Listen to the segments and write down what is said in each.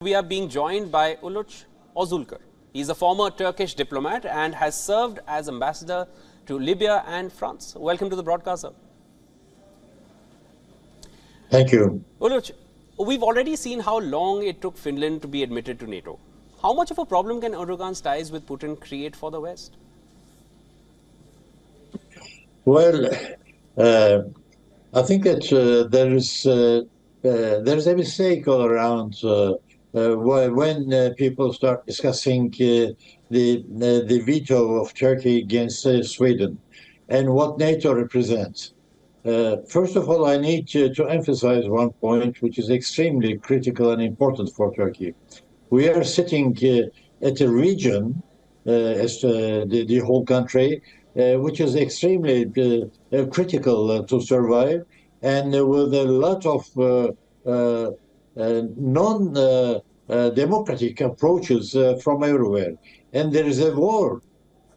We are being joined by Uluç Özülker. He is a former Turkish diplomat and has served as ambassador to Libya and France. Welcome to the broadcast, sir. Thank you. Uluç, we've already seen how long it took Finland to be admitted to NATO. How much of a problem can Erdogan's ties with Putin create for the West? Well, I think that there's a mistake all around when people start discussing the veto of Turkey against Sweden and what NATO represents. First of all, I need to emphasize one point which is extremely critical and important for Turkey. We are sitting at a region, as the whole country, which is extremely critical to survive, and with a lot of non-democratic approaches from everywhere. And there is a war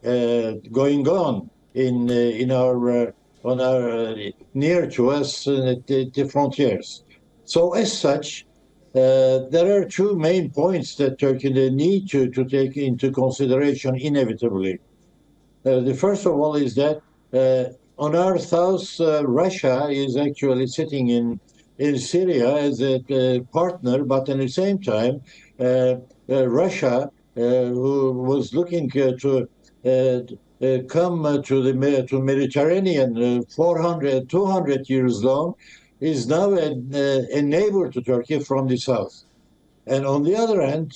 going on in our near to us at the frontiers. So as such, there are two main points that Turkey need to take into consideration inevitably. The first of all is that on our south, Russia is actually sitting in Syria as a partner, but at the same time, Russia, who was looking to come to Mediterranean 200 years long, is now a neighbor to Turkey from the south. And on the other hand,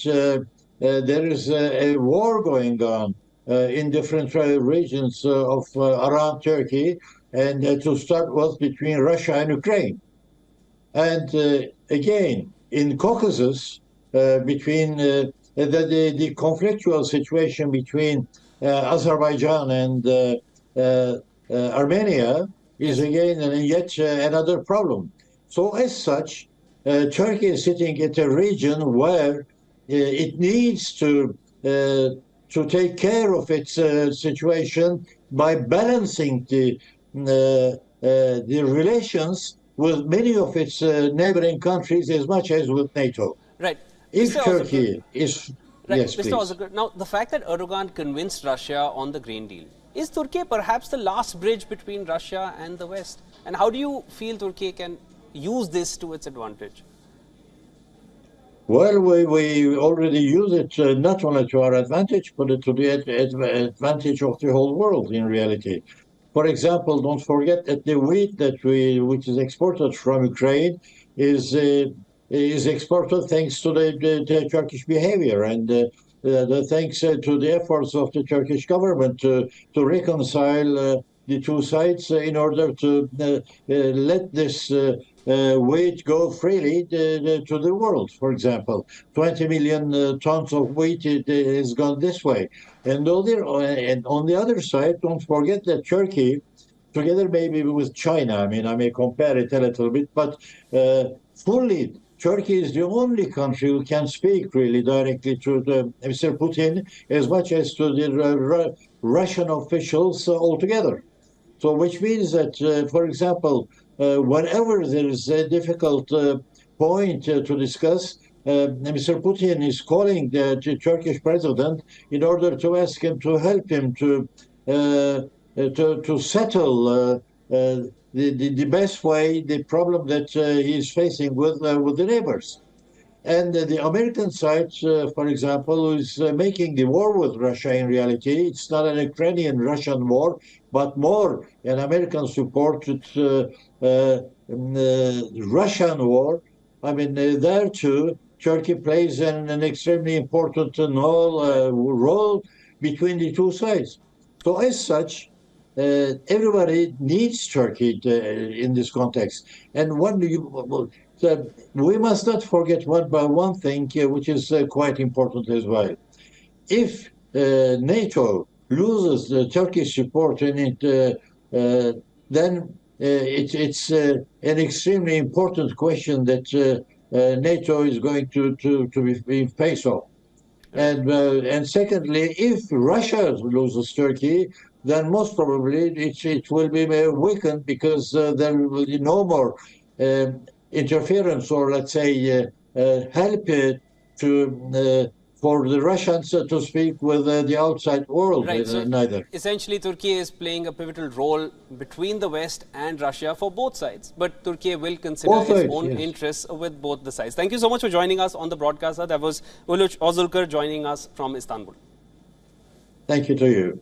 there is a war going on in different regions of around Turkey, and to start with between Russia and Ukraine. And again, in Caucasus, between the conflictual situation between Azerbaijan and Armenia is again yet another problem. So as such, Turkey is sitting at a region where it needs to take care of its situation by balancing the relations with many of its neighboring countries as much as with NATO. Right. If Mr. Turkey is... Right. Yes, Mr. please. Özülker, now, the fact that Erdogan convinced Russia on the grain deal, is Turkey perhaps the last bridge between Russia and the West? And how do you feel Turkey can use this to its advantage? Well, we already use it not only to our advantage, but to the advantage of the whole world in reality. For example, don't forget that the wheat that which is exported from Ukraine is exported thanks to the Turkish behavior and thanks to the efforts of the Turkish government to reconcile the two sides in order to let this wheat go freely to the world. For example, 20 million tons of wheat has gone this way. And on the other side, don't forget that Turkey, together maybe with China, I may compare it a little bit, but fully, Turkey is the only country who can speak really directly to Mr. Putin as much as to the Russian officials altogether. So which means that, for example, whenever there is a difficult point to discuss, Mr. Putin is calling the Turkish president in order to ask him to help him to settle the best way the problem that he is facing with the neighbors. And the American side, for example, is making the war with Russia in reality. It's not an Ukrainian-Russian war, but more an American-supported Russian war. There too, Turkey plays an extremely important role between the two sides. So as such, everybody needs Turkey in this context. And we must not forget one thing which is quite important as well. If NATO loses the Turkish support in it, then it's an extremely important question that NATO is going to be faced off. And secondly, if Russia loses Turkey, then most probably it will be weakened because there will be no more interference or, let's say, help for the Russians to speak with the outside world, Right. So neither. essentially, Turkey is playing a pivotal role between the West and Russia for both sides. But Turkey will consider Both its sides, own yes. interests with both the sides. Thank you so much for joining us on the broadcast. That was Uluç Ozulker joining us from Istanbul. Thank you to you.